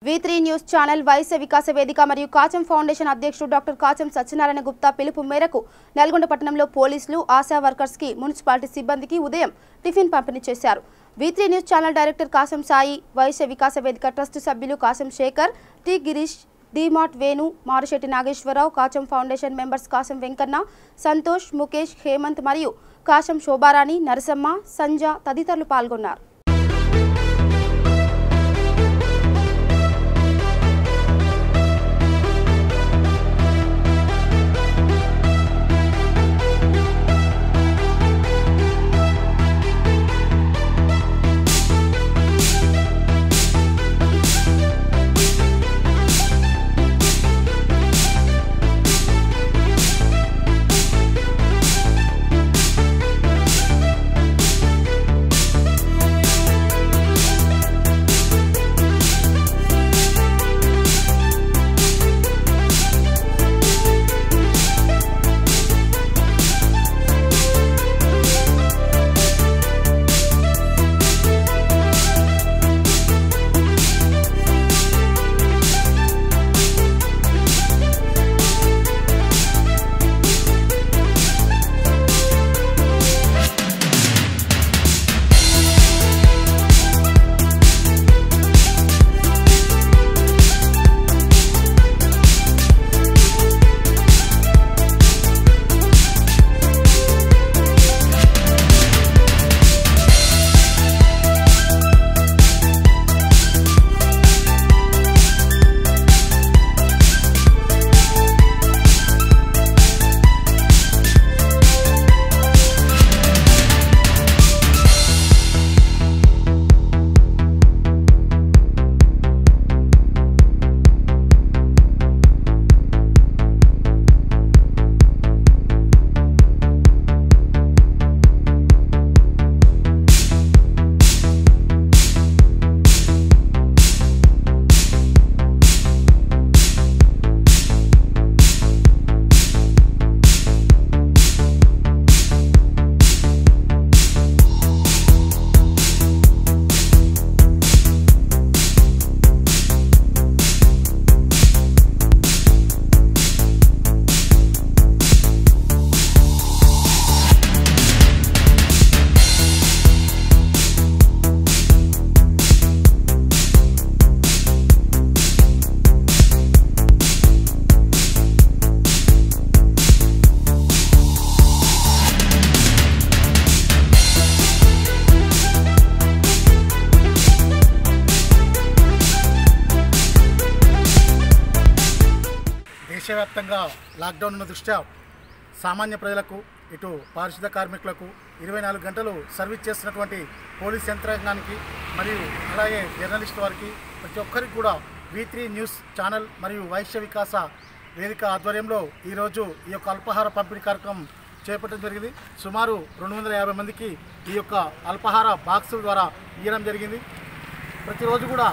V3 news channel Vysya Vikasa వేదిక మరియు Kacham foundation అధ్యక్షుడు డాక్టర్ కాచం సత్యనారాయణ గుప్తా పిలుపు మేరకు నల్గొండ పట్టణంలో పోలీసులు ఆశా వర్కర్స్ కి మున్సిపాలిటీ సిబ్బందికి ఉదయం టిఫిన్ పంపిణీ చేశారు. V3 news channel director Kasam Sai, Vaishya Vikasa Vedika Trust సభ్యులు Kasam Shekar, T Girish, DMart Venu, Marushetti Nageswararao, Kacham Foundation members Kasam Venkanna, Santosh, Mukesh, Hemanth మరియు కాశం శోభారాణి, నరసమ్మ, సంజ తదితరులు పాల్గొన్నారు. దేశవ్యాప్తంగా లాక్డౌన్ ఉన్న దృష్ట్యా సామాన్య ప్రజలకు, ఇటు పారిశుద్ధ కార్మికులకు 24 గంటలు సర్వీస్ చేస్తున్నటువంటి పోలీస్ యంత్రాంగానికి మరియు అలాగే జర్నలిస్ట్ వారికి ప్రతి ఒక్కరికి కూడా V3 న్యూస్ ఛానల్ మరియు వైశ్య వికాస వేదిక ఆధ్వర్యంలో ఈరోజు ఈ యొక్క అల్పాహార పంపిణీ కార్యక్రమం చేపట్టడం జరిగింది. సుమారు 250 మందికి ఈ యొక్క అల్పాహార బాక్సుల ద్వారా ఇవ్వడం జరిగింది. ప్రతిరోజు కూడా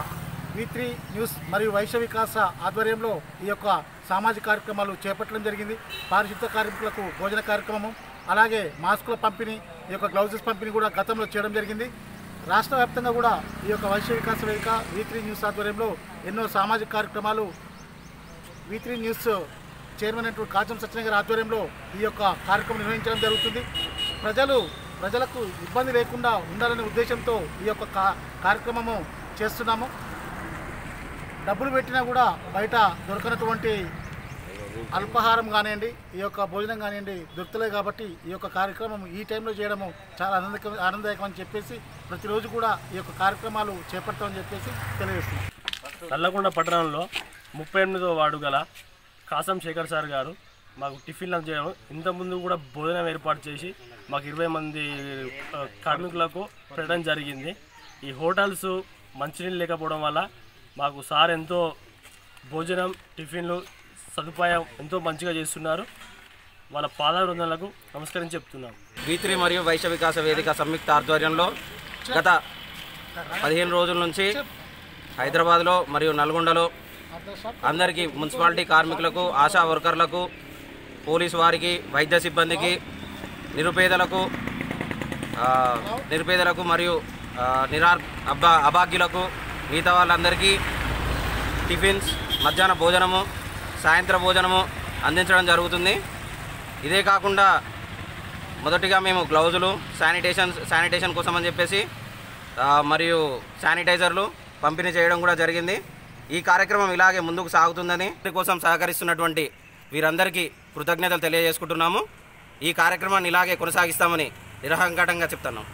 V3 న్యూస్ మరియు వైశ్య వికాస ఆధ్వర్యంలో ఈ యొక్క సామాజిక కార్యక్రమాలు చేపట్టడం జరిగింది. పారిశుద్ధ కార్మికులకు భోజన కార్యక్రమం, అలాగే మాస్కుల పంపిణీ, ఈ యొక్క గ్లౌజెస్ పంపిణీ కూడా గతంలో చేయడం జరిగింది. రాష్ట్ర వ్యాప్తంగా కూడా ఈ యొక్క వైశ్య వికాస వేదిక V3 న్యూస్ ఆధ్వర్యంలో ఎన్నో సామాజిక కార్యక్రమాలు V3 న్యూస్ చైర్మన్ అయినటువంటి కాచం సత్యనారాయణ గారి ఆధ్వర్యంలో ఈ యొక్క కార్యక్రమం నిర్వహించడం జరుగుతుంది. ప్రజలకు ఇబ్బంది లేకుండా ఉండాలనే ఉద్దేశంతో ఈ యొక్క కార్యక్రమము చేస్తున్నాము. డబ్బులు పెట్టినా కూడా బయట దొరకనటువంటి అల్పాహారం కానివ్వండి, ఈ యొక్క భోజనం కానివ్వండి దొరుకుతలే కాబట్టి ఈ యొక్క కార్యక్రమం ఈ టైంలో చేయడము చాలా ఆనందదాయకం అని చెప్పేసి ప్రతిరోజు కూడా ఈ యొక్క కార్యక్రమాలు చేపడతామని చెప్పేసి తెలియజేస్తున్నాం. నల్లగొండ పట్టణంలో 38వ వార్డు గల కాసం శేఖర్ సార్ గారు మాకు టిఫిన్లు చేయడం, ఇంతకుముందు కూడా భోజనం ఏర్పాటు చేసి మాకు 20 మంది కార్మికులకు పెట్టడం జరిగింది. ఈ హోటల్స్ మంచినీళ్ళు లేకపోవడం వల్ల మాకు సార్ ఎంతో భోజనం, టిఫిన్లు సదుపాయం ఎంతో మంచిగా చేస్తున్నారు. వాళ్ళ పాదాభివందనలకు నమస్కరించి చెప్తున్నాం. V3 మరియు వైశ్య వికాస వేదిక సంయుక్త ఆధ్వర్యంలో గత 15 రోజుల నుంచి హైదరాబాద్లో మరియు నల్గొండలో అందరికీ మున్సిపాలిటీ కార్మికులకు, ఆశా వర్కర్లకు, పోలీసు వారికి, వైద్య సిబ్బందికి, నిరుపేదలకు మరియు అభాగ్యులకు, మిగతా వాళ్ళందరికీ టిఫిన్స్, మధ్యాహ్న భోజనము, సాయంత్ర భోజనము అందించడం జరుగుతుంది. ఇదే కాకుండా మొదటిగా మేము గ్లౌజులు, శానిటేషన్ కోసం అని చెప్పేసి మరియు శానిటైజర్లు పంపిణీ చేయడం కూడా జరిగింది. ఈ కార్యక్రమం ఇలాగే ముందుకు సాగుతుందని కోసం సహకరిస్తున్నటువంటి వీరందరికీ కృతజ్ఞతలు తెలియజేసుకుంటున్నాము. ఈ కార్యక్రమాన్ని ఇలాగే కొనసాగిస్తామని నిరహంకటంగా చెప్తున్నాం.